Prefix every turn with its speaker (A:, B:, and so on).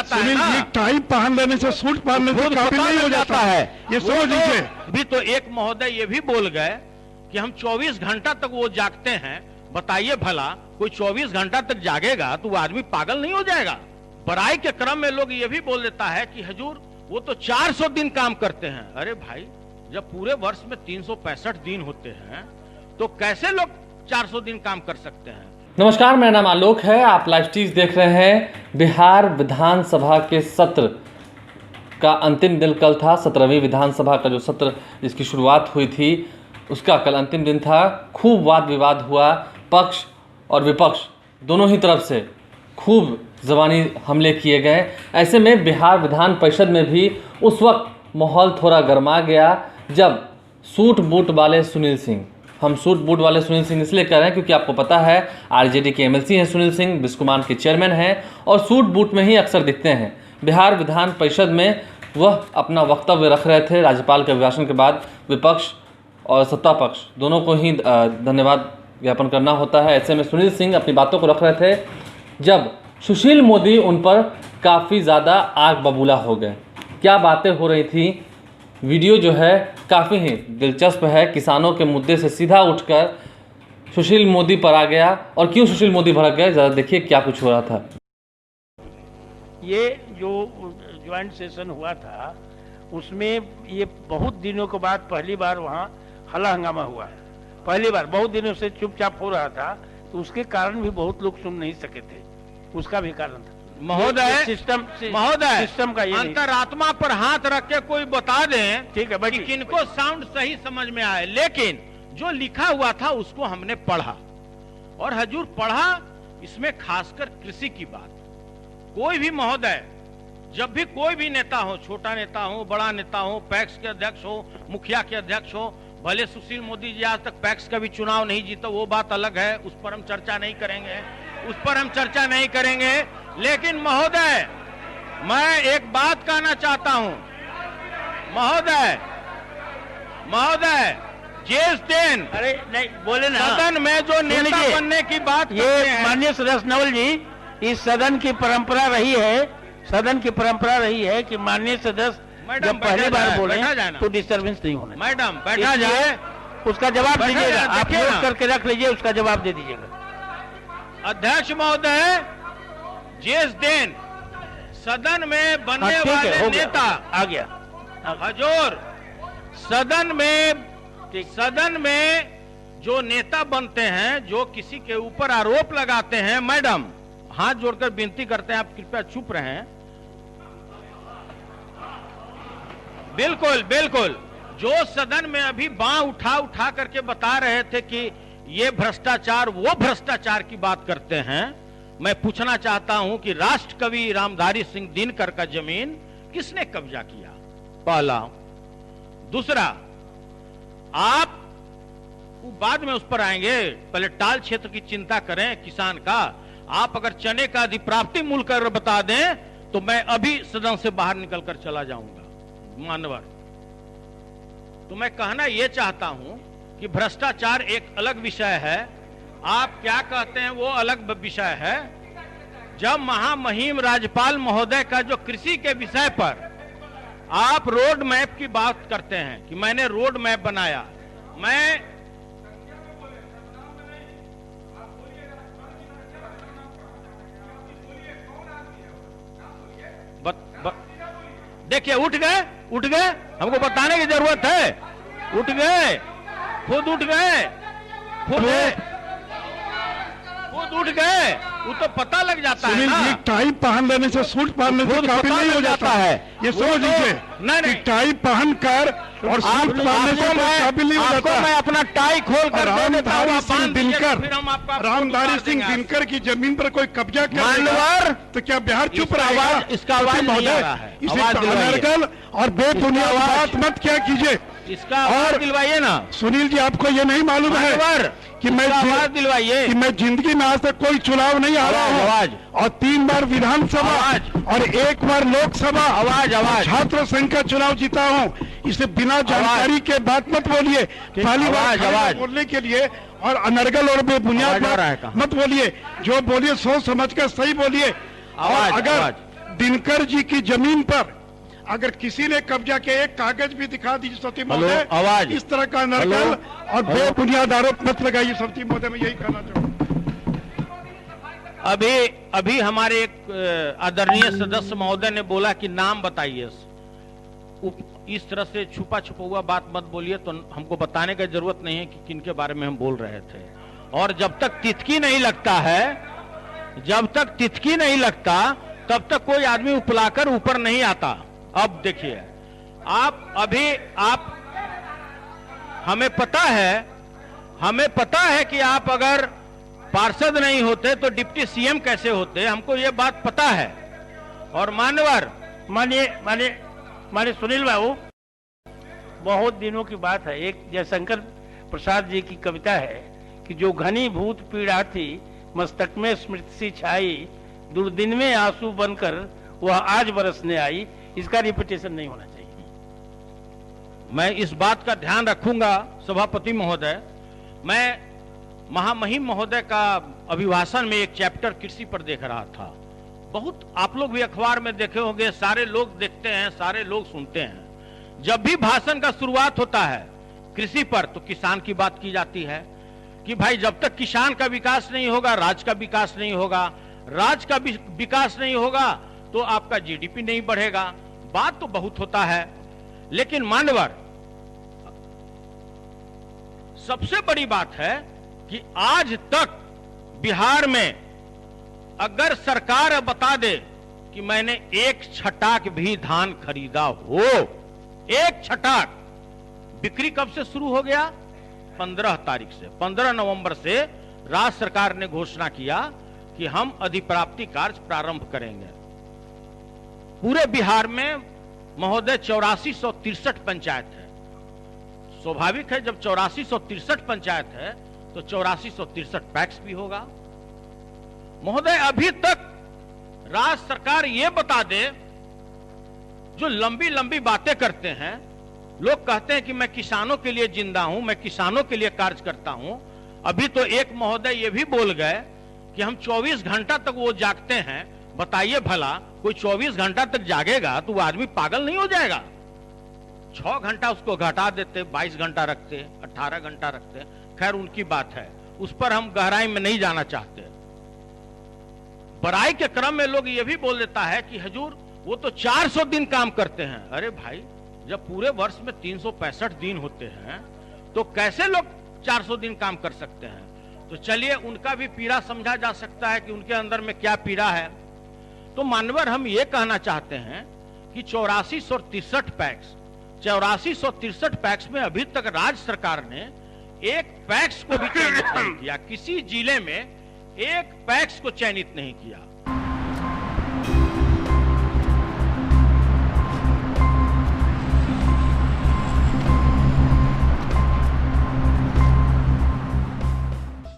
A: जाता है ना।
B: टाई पहन लेने से सूट पहनने से काफी नहीं हो जाता है, ये समझ लीजिए।
A: भी तो एक महोदय ये भी बोल गए कि हम 24 घंटा तक वो जागते हैं। बताइए भला, कोई 24 घंटा तक जागेगा तो वो आदमी पागल नहीं हो जाएगा? बड़ाई के क्रम में लोग ये भी बोल देता है कि हुजूर वो तो 400 दिन काम करते हैं। अरे भाई, जब पूरे वर्ष में 365 दिन होते हैं तो कैसे लोग 400 दिन काम कर सकते हैं?
C: नमस्कार, मेरा नाम आलोक है। आप लाइव टीवी देख रहे हैं। बिहार विधानसभा के सत्र का अंतिम दिन कल था। 17वीं विधानसभा का जो सत्र जिसकी शुरुआत हुई थी उसका कल अंतिम दिन था। खूब वाद विवाद हुआ, पक्ष और विपक्ष दोनों ही तरफ से खूब ज़बानी हमले किए गए। ऐसे में बिहार विधान परिषद में भी उस वक्त माहौल थोड़ा गर्मा गया जब सूट बूट वाले सुनील सिंह, हम सूट बूट वाले सुनील सिंह इसलिए कह रहे हैं क्योंकि आपको पता है आरजेडी के एमएलसी हैं सुनील सिंह, बिस्कुमान के चेयरमैन हैं और सूट बूट में ही अक्सर दिखते हैं। बिहार विधान परिषद में वह अपना वक्तव्य रख रहे थे। राज्यपाल के अभिभाषण के बाद विपक्ष और सत्ता पक्ष दोनों को ही धन्यवाद ज्ञापन करना होता है। ऐसे में सुनील सिंह अपनी बातों को रख रहे थे जब सुशील मोदी उन पर काफ़ी ज़्यादा आग बबूला हो गए। क्या बातें हो रही थी, वीडियो जो है काफ़ी ही दिलचस्प है। किसानों के मुद्दे से सीधा उठकर सुशील मोदी पर आ गया और क्यों सुशील मोदी भड़क गए, ज़रा देखिए क्या कुछ हो रहा था।
D: ये जो ज्वाइंट सेशन हुआ था उसमें ये बहुत दिनों के बाद पहली बार वहाँ हल्ला हंगामा हुआ है। पहली बार, बहुत दिनों से चुपचाप हो रहा था तो उसके कारण भी बहुत लोग सुन नहीं सके थे, उसका भी कारण था।
A: महोदय,
D: सिस्टम का ये
A: अंतरात्मा पर हाथ रख के कोई बता दें,
D: ठीक है
A: कि किनको साउंड सही समझ में आए। लेकिन जो लिखा हुआ था उसको हमने पढ़ा और हुजूर पढ़ा, इसमें खासकर कृषि की बात। कोई भी महोदय, जब भी कोई भी नेता हो, छोटा नेता हो, बड़ा नेता हो, पैक्स के अध्यक्ष हो, मुखिया के अध्यक्ष हो, भले सुशील मोदी जी आज तक पैक्स का भी चुनाव नहीं जीता, वो बात अलग है, उस पर हम चर्चा नहीं करेंगे, लेकिन महोदय, मैं एक बात कहना चाहता हूं। महोदय, जिस दिन,
D: अरे नहीं बोले ना,
A: सदन में जो नेता बनने की बात,
D: ये माननीय सदस्य नवल जी, इस सदन की परंपरा रही है कि माननीय सदस्य जब पहली बार बोले तो डिस्टर्बेंस नहीं होना।
A: मैडम बैठा जाए,
D: उसका जवाब दीजिएगा, आप नोट करके रख लीजिए, उसका जवाब दे दीजिएगा।
A: अध्यक्ष महोदय, जिस दिन सदन में बनने वाले नेता
D: आ गया,
A: हुजूर, सदन में जो नेता बनते हैं, जो किसी के ऊपर आरोप लगाते हैं, मैडम हाथ जोड़कर विनती करते हैं आप कृपया चुप रहें। बिल्कुल, जो सदन में अभी बांह उठा करके बता रहे थे कि ये भ्रष्टाचार, वो भ्रष्टाचार की बात करते हैं। मैं पूछना चाहता हूं कि राष्ट्र कवि रामधारी सिंह दिनकर का जमीन किसने कब्जा किया? पहला। दूसरा, आप बाद में उस पर आएंगे, पहले टाल क्षेत्र की चिंता करें, किसान का। आप अगर चने का अधिप्राप्ति मूल्य कर बता दें तो मैं अभी सदन से बाहर निकलकर चला जाऊंगा, मानवर। तो मैं कहना यह चाहता हूं कि भ्रष्टाचार एक अलग विषय है, आप क्या कहते हैं वो अलग विषय है। जब महामहिम राज्यपाल महोदय का जो कृषि के विषय पर आप रोड मैप की बात करते हैं कि मैंने रोड मैप बनाया, मैं देखिए, उठ गए, हमको बताने की जरूरत है। खुद उठ गए, वो तो पता लग जाता है ना।
B: टाई पहन लेने से सूट पहनने से काफी नहीं हो जाता है, ये समझ लीजिए। नहीं, टाई पहन कर और सूट पहनने से काफी नहीं हो जाता।
A: मैं अपना टाई खोल कर
B: रामधारी सिंह दिनकर की जमीन पर कोई कब्जा कर तो क्या बिहार चुप रहेगा?
A: इसका आवाज नहीं आ रहा है।
B: इसे अनर्गल और बेबुनियाद बात मत क्या कीजिए,
A: इसका और दिलवाइए ना।
B: सुनील जी, आपको ये नहीं मालूम है कि मैं जिंदगी में आज तक कोई चुनाव नहीं हारा हूं और 3 बार विधानसभा और 1 बार लोकसभा छात्र संघ का चुनाव जीता हूं। इसे बिना जानकारी के बात मत बोलिए, पहली बार बोलने के लिए, और अनर्गल और बेबुनियाद बात मत बोलिए। जो बोलिए सोच समझ कर सही बोलिए। और अगर दिनकर जी की जमीन पर अगर किसी ने कब्जा किया, एक कागज भी दिखा दीजिए सती महोदय।
A: आवाज।
B: इस तरह का नरकल और बेबुनियाद आरोप मत लगाइए सती महोदय, मैं यही कहना चाहूंगा।
A: अभी हमारे एक आदरणीय सदस्य महोदय ने बोला कि नाम बताइए। इस तरह से छुपा हुआ बात मत बोलिए, तो हमको बताने की जरूरत नहीं है कि किनके बारे में हम बोल रहे थे। और जब तक तितकी नहीं लगता है, जब तक तितकी नहीं लगता, तब तक कोई आदमी उपलाकर ऊपर नहीं आता। अब देखिए, आप हमें पता है कि आप अगर पार्षद नहीं होते तो डिप्टी सीएम कैसे होते, हमको ये बात पता है। और मान्यवर,
D: माने सुनील बाबू, बहुत दिनों की बात है, एक जयशंकर प्रसाद जी की कविता है कि जो घनीभूत पीड़ा थी मस्तक में स्मृति सी छाई, दुर्दिन में आंसू बनकर वह आज बरसने आई। इसका रिपीटेशन नहीं होना चाहिए।
A: मैं इस बात का ध्यान रखूंगा सभापति महोदय। मैं महामहिम महोदय का अभिभाषण में एक चैप्टर कृषि पर देख रहा था। बहुत, आप लोग भी अखबार में देखे होंगे, सारे लोग देखते हैं, सारे लोग सुनते हैं। जब भी भाषण का शुरुआत होता है कृषि पर, तो किसान की बात की जाती है कि भाई जब तक किसान का विकास नहीं होगा, राज्य का विकास नहीं होगा, राज्य का विकास नहीं होगा तो आपका जीडीपी नहीं बढ़ेगा। बात तो बहुत होता है, लेकिन मान्यवर, सबसे बड़ी बात है कि आज तक बिहार में अगर सरकार बता दे कि मैंने एक छटाक भी धान खरीदा हो, एक छटाक, बिक्री कब से शुरू हो गया? 15 तारीख से, 15 नवंबर से राज्य सरकार ने घोषणा किया कि हम अधिप्राप्ति कार्य प्रारंभ करेंगे। पूरे बिहार में महोदय 8463 पंचायत है। स्वाभाविक है, जब 8463 पंचायत है तो 8463 पैक्स भी होगा। महोदय, अभी तक राज्य सरकार ये बता दे, जो लंबी लंबी बातें करते हैं, लोग कहते हैं कि मैं किसानों के लिए जिंदा हूं, मैं किसानों के लिए कार्य करता हूं। अभी तो एक महोदय ये भी बोल गए कि हम 24 घंटा तक वो जागते हैं। बताइए भला, कोई 24 घंटा तक जागेगा तो वो आदमी पागल नहीं हो जाएगा? 6 घंटा उसको घटा देते, 22 घंटा रखते, 18 घंटा रखते, खैर उनकी बात है, उस पर हम गहराई में नहीं जाना चाहते। बड़ाई के क्रम में लोग ये भी बोल देता है कि हुजूर वो तो 400 दिन काम करते हैं। अरे भाई, जब पूरे वर्ष में 365 दिन होते हैं तो कैसे लोग 400 दिन काम कर सकते हैं? तो चलिए, उनका भी पीड़ा समझा जा सकता है कि उनके अंदर में क्या पीड़ा है। तो मानवर, हम ये कहना चाहते हैं कि 8463 पैक्स, 8463 पैक्स में अभी तक राज्य सरकार ने एक पैक्स को भी चयनित नहीं किया। किसी जिले में एक पैक्स को चयनित नहीं किया।